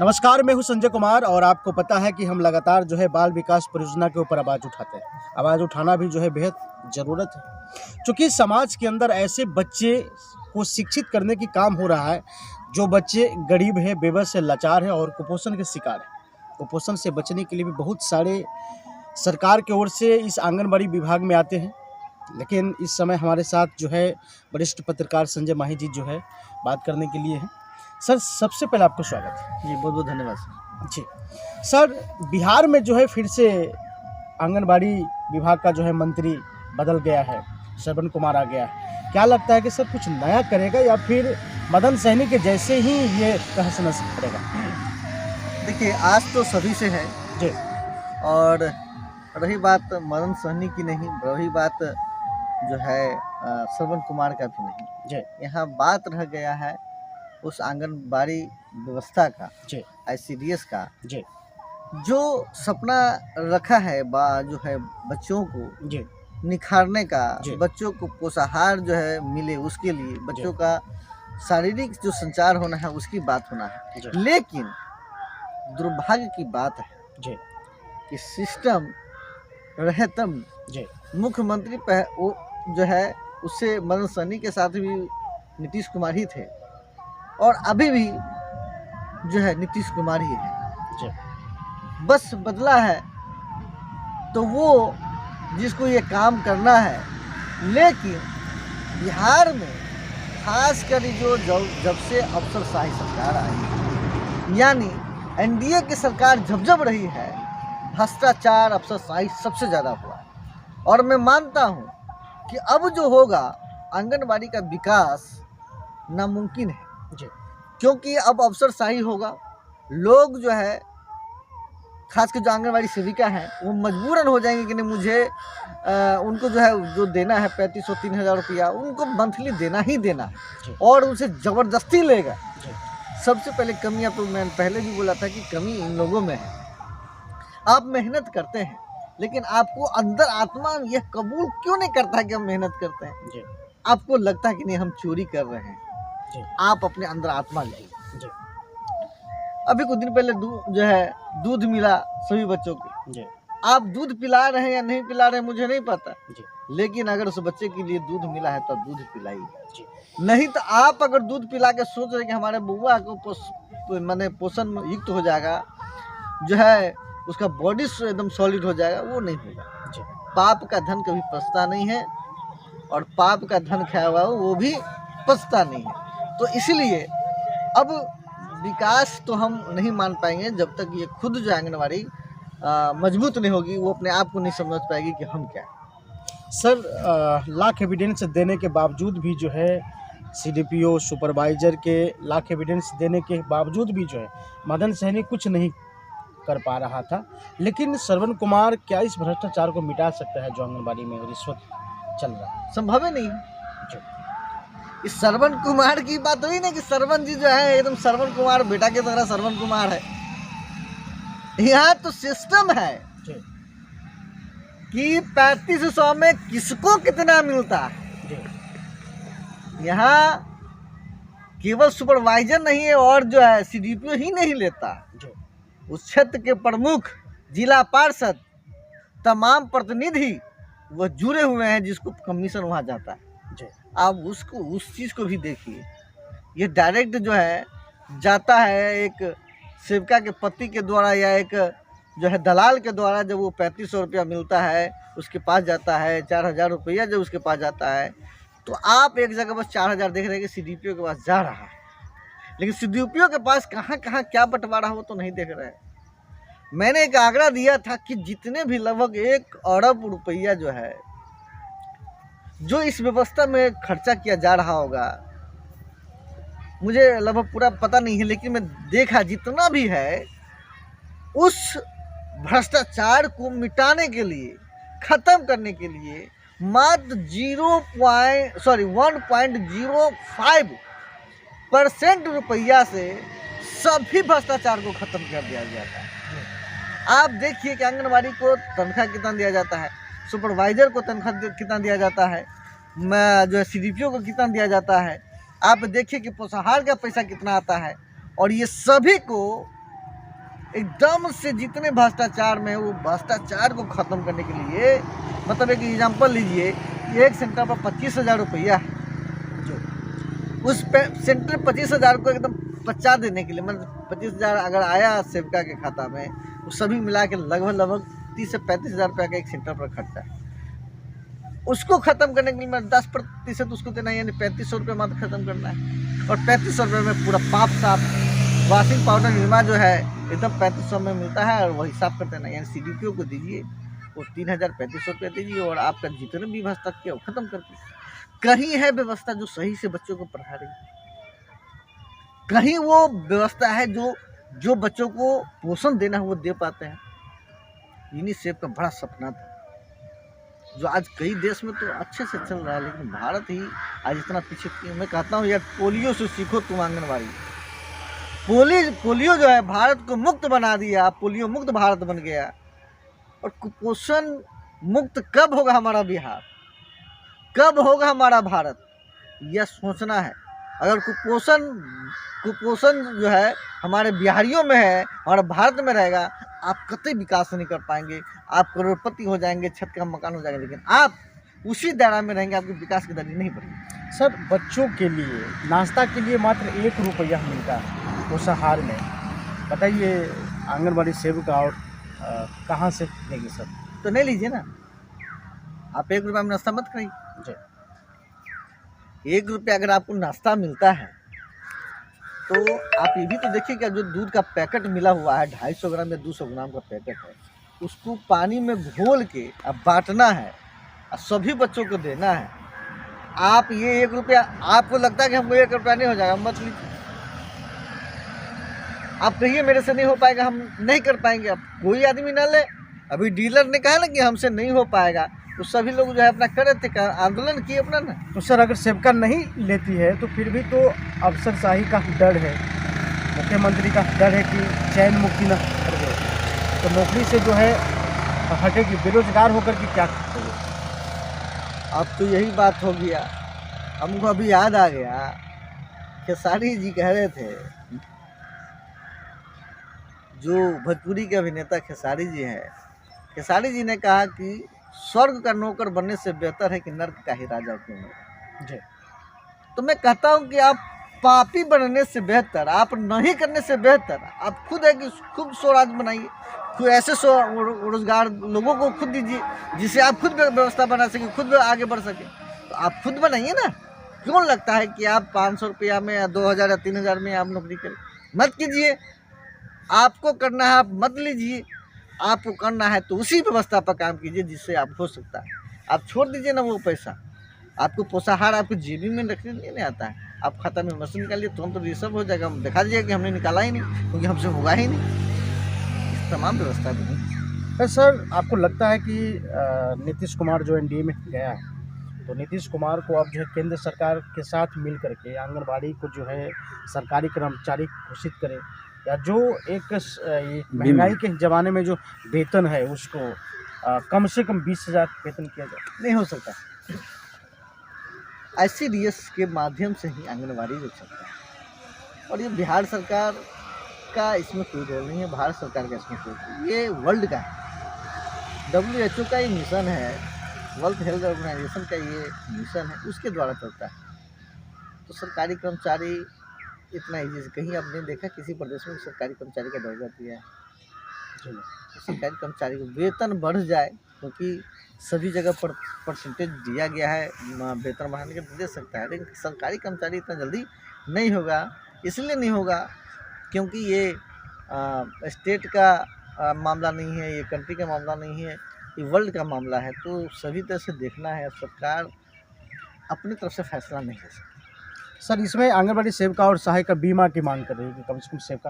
नमस्कार, मैं हूं संजय कुमार और आपको पता है कि हम लगातार जो है बाल विकास परियोजना के ऊपर आवाज़ उठाते हैं। आवाज़ उठाना भी जो है बेहद ज़रूरत है, क्योंकि समाज के अंदर ऐसे बच्चे को शिक्षित करने की काम हो रहा है जो बच्चे गरीब है, बेबस है, लाचार है और कुपोषण के शिकार है। कुपोषण से बचने के लिए भी बहुत सारे सरकार की ओर से इस आंगनबाड़ी विभाग में आते हैं, लेकिन इस समय हमारे साथ जो है वरिष्ठ पत्रकार संजय माही जी जो है बात करने के लिए हैं। सर, सबसे पहले आपको स्वागत है। जी, बहुत बहुत धन्यवाद सर। जी सर, बिहार में जो है फिर से आंगनबाड़ी विभाग का जो है मंत्री बदल गया है, श्रवण कुमार आ गया है। क्या लगता है कि सर कुछ नया करेगा या फिर मदन सहनी के जैसे ही ये तहस नहस करेगा? देखिए, आज तो सभी से है जी और रही बात मदन सहनी की नहीं, रही बात जो है श्रवण कुमार का भी नहीं। जी यहाँ बात रह गया है उस आंगनबाड़ी व्यवस्था का, जी ICDS का, जी जो सपना रखा है जो है बच्चों को जी निखारने का, जी। बच्चों को पोषाहार जो है मिले, उसके लिए बच्चों का शारीरिक जो संचार होना है उसकी बात होना है। जी। लेकिन दुर्भाग्य की बात है जी कि सिस्टम रहे तब जी मुख्यमंत्री वो जो है उससे मदन सहनी के साथ भी नीतीश कुमार ही थे और अभी भी जो है नीतीश कुमार ही है। जी बस बदला है तो वो जिसको ये काम करना है। लेकिन बिहार में खासकर जो जब से अफसरशाही सरकार आई, यानी NDA की सरकार जब रही है, भ्रष्टाचार अफसरशाही सबसे ज़्यादा हुआ है। और मैं मानता हूँ कि अब जो होगा आंगनबाड़ी का विकास नामुमकिन है, जी क्योंकि अब अफसरशाही होगा। लोग जो है खासकर जो आंगनबाड़ी सेविका हैं वो मजबूरन हो जाएंगे कि नहीं, मुझे उनको जो है जो देना है 3500-3000 रुपया उनको मंथली देना ही देना है और उनसे ज़बरदस्ती लेगा। सबसे पहले कमी, अब तो मैं पहले भी बोला था कि कमी इन लोगों में है। आप मेहनत करते हैं लेकिन आपको अंदर आत्मा यह कबूल क्यों नहीं करता है कि हम मेहनत करते हैं? जी आपको लगता है कि नहीं हम चोरी कर रहे हैं। जी आप अपने अंदर आत्मा लीजिए। जी अभी कुछ दिन पहले जो है दूध मिला सभी बच्चों को। जी आप दूध पिला रहे हैं या नहीं पिला रहे हैं मुझे नहीं पता, जी लेकिन अगर उस बच्चे के लिए दूध मिला है तो दूध पिलाइए। जी नहीं तो आप अगर दूध पिला के सोच रहे कि हमारे बुआ को माने पोषण युक्त हो जाएगा, जो है उसका बॉडी एकदम सॉलिड हो जाएगा, वो नहीं होगा। जी पाप का धन कभी पछता नहीं है और पाप का धन खाया हुआ वो भी पछता नहीं है। तो इसलिए अब विकास तो हम नहीं मान पाएंगे जब तक ये खुद जो आंगनबाड़ी मजबूत नहीं होगी, वो अपने आप को नहीं समझ पाएगी कि हम क्या है। सर, लाख एविडेंस देने के बावजूद भी जो है CDPO सुपरवाइजर के लाख एविडेंस देने के बावजूद भी जो है मदन सहनी कुछ नहीं कर पा रहा था। लेकिन श्रवण कुमार क्या इस भ्रष्टाचार को मिटा सकता है जो आंगनबाड़ी में रिश्वत चल रहा है? संभव ही नहीं। जी इस श्रवण कुमार की बात हुई ना कि श्रवण जी जो है एकदम श्रवण कुमार बेटा की तरह श्रवण कुमार है। यहाँ तो सिस्टम है जी कि 3500 में किसको कितना मिलता है। जी यहाँ केवल सुपरवाइजर नहीं है और जो है CDPO ही नहीं लेता, जी उस क्षेत्र के प्रमुख, जिला पार्षद, तमाम प्रतिनिधि वह जुड़े हुए हैं जिसको कमीशन वहाँ जाता है। जी आप उसको उस चीज़ को भी देखिए। ये डायरेक्ट जो है जाता है एक सेविका के पति के द्वारा या एक जो है दलाल के द्वारा। जब वो 3500 रुपया मिलता है उसके पास जाता है, 4000 रुपया जब उसके पास जाता है, तो आप एक जगह बस 4000 देख रहे हैं कि CDPO के पास जा रहा है, लेकिन CDPO के पास कहाँ कहाँ क्या बंटवारा हो तो नहीं देख रहे हैं। मैंने एक आंकड़ा दिया था कि जितने भी लगभग 1 अरब रुपया जो है जो इस व्यवस्था में खर्चा किया जा रहा होगा, मुझे लगभग पूरा पता नहीं है, लेकिन मैं देखा जितना भी है उस भ्रष्टाचार को मिटाने के लिए, ख़त्म करने के लिए मात्र 1.05% रुपया से सभी भ्रष्टाचार को ख़त्म कर दिया जाता है। आप देखिए कि आंगनबाड़ी को तनख्वाह कितना दिया जाता है, सुपरवाइजर को तनख्वाह कितना दिया जाता है, जो है CDPO को कितना दिया जाता है। आप देखिए कि पोषाहार का पैसा कितना आता है और ये सभी को एकदम से जितने भ्रष्टाचार में, वो भ्रष्टाचार को ख़त्म करने के लिए, मतलब एक एग्जांपल लीजिए, एक सेंटर पर 25,000 रुपया है, जो उस पे सेंटर 25,000 को एकदम पचा देने के लिए, मतलब 25,000 अगर आया सेविका के खाता में, वो सभी मिला के लगभग 30 से 35,000 रुपये का एक सेंटर पर खर्चा है। उसको ख़त्म करने के लिए मैं 10% उसको देना, यानी 3500 रुपये मात्र ख़त्म करना है। और 3500 रुपये में पूरा पाप साफ वॉशिंग पाउडर निरमा जो है एकदम 3500 में मिलता है, और वही साफ कर देना। यानी CDPO को दीजिए, वो 3,3500 रुपये दीजिए, और आपका जितने भी व्यवस्था किया वो ख़त्म कर दीजिए। कहीं है व्यवस्था जो सही से बच्चों को पढ़ा रही है, कहीं वो व्यवस्था है जो बच्चों को पोषण देना है वो दे पाते हैं। यूनिसेफ का बड़ा सपना था, जो आज कई देश में तो अच्छे से चल रहा है, लेकिन भारत ही आज इतना पीछे क्यों? मैं कहता हूँ यार, पोलियो से सीखो तुम आंगनबाड़ी। पोलियो जो है भारत को मुक्त बना दिया, पोलियो मुक्त भारत बन गया। और कुपोषण मुक्त कब होगा हमारा बिहार, कब होगा हमारा भारत, यह सोचना है। अगर कुपोषण जो है हमारे बिहारियों में है, हमारे भारत में रहेगा, आप कतई विकास नहीं कर पाएंगे। आप करोड़पति हो जाएंगे, छत का मकान हो जाएगा, लेकिन आप उसी दायरा में रहेंगे, आपकी विकास की दर नहीं बढ़ेगी। सर, बच्चों के लिए नाश्ता के लिए मात्र 1 रुपया मिलता है पोषाहार में, बताइए आंगनबाड़ी सेविका और कहाँ से देंगे सर? तो नहीं लीजिए ना, आप 1 रुपया में नाश्ता मत करिए जी। 1 रुपया अगर आपको नाश्ता मिलता है, तो आप ये भी तो देखिए कि जो दूध का पैकेट मिला हुआ है 250 ग्राम या 200 ग्राम का पैकेट है, उसको पानी में घोल के अब बांटना है और सभी बच्चों को देना है। आप ये 1 रुपया, आपको लगता है कि हमको 1 रुपया नहीं हो जाएगा, मत लीजिए। आप कहिए मेरे से नहीं हो पाएगा, हम नहीं कर पाएंगे। अब कोई आदमी ना ले, अभी डीलर ने कहा ना कि हमसे नहीं हो पाएगा, तो सभी लोग जो है अपना कर रहे थे, आंदोलन किए अपना ना। तो सर, अगर सेविका नहीं लेती है तो फिर भी तो अफसरशाही का डर है, मुख्यमंत्री का डर है कि चैन मुक्ति न कर दे, तो नौकरी से जो है हटेगी, बेरोजगार होकर के क्या करेगी? अब तो यही बात हो गया। हमको अभी याद आ गया, खेसारी जी कह रहे थे, जो भोजपुरी के अभिनेता खेसारी जी हैं, खेसारी जी ने कहा कि स्वर्ग का नौकर बनने से बेहतर है कि नर्क का ही राजा क्यों हो। जी। तो मैं कहता हूँ कि आप पापी बनने से बेहतर, आप नहीं करने से बेहतर, आप खुद है कि खुद स्वराज बनाइए, खुद ऐसे रोजगार लोगों को खुद दीजिए जिससे आप खुद व्यवस्था बना सके, खुद आगे बढ़ सके। तो आप खुद बनाइए ना। क्यों लगता है कि आप 500 रुपया में या 2,000 या 3,000 में आप नौकरी करें? मत कीजिए। आपको करना है आप मत लीजिए, आपको करना है तो उसी व्यवस्था पर काम कीजिए जिससे आप हो सकता है। आप छोड़ दीजिए ना वो पैसा, आपको पोषाहार आपको जेबी में रखने नहीं आता है, आप खाता में मशीन निकालिए, तुरंत तो रिसर्व हो जाएगा, दिखा दीजिएगा कि हमने निकाला ही नहीं, क्योंकि हमसे होगा ही नहीं। इस तमाम व्यवस्था नहीं। सर, आपको लगता है कि नीतीश कुमार जो NDA में गया है, तो नीतीश कुमार को अब जो है केंद्र सरकार के साथ मिल करके आंगनबाड़ी को जो है सरकारी कर्मचारी घोषित करे, या जो एक महंगाई के ज़माने में जो वेतन है उसको कम से कम 20,000 वेतन किया जाए? नहीं हो सकता। ICDS के माध्यम से ही आंगनबाड़ी हो सकता है, और ये बिहार सरकार का इसमें कोई रोल नहीं है, भारत सरकार का इसमें कोई रोल, ये वर्ल्ड का है। WHO का ये मिशन है, वर्ल्ड हेल्थ ऑर्गेनाइजेशन का ये मिशन है, उसके द्वारा चलता है। तो सरकारी कर्मचारी इतना ईजी से कहीं आपने देखा किसी प्रदेश में सरकारी कर्मचारी का दर्जा दिया है? तो सरकारी कर्मचारी को वेतन बढ़ जाए, क्योंकि सभी जगह पर परसेंटेज दिया गया है, वेतन बढ़ाने के दे सकता है, लेकिन सरकारी कर्मचारी इतना जल्दी नहीं होगा। इसलिए नहीं होगा क्योंकि ये स्टेट का मामला नहीं है, ये कंट्री का मामला नहीं है, ये वर्ल्ड का मामला है। तो सभी तरह से देखना है, सरकार अपनी तरफ से फैसला नहीं ले सकती। सर, इसमें आंगनबाड़ी सेविका और सहायिका बीमा की मांग कर रही है कि कम से कम सेविका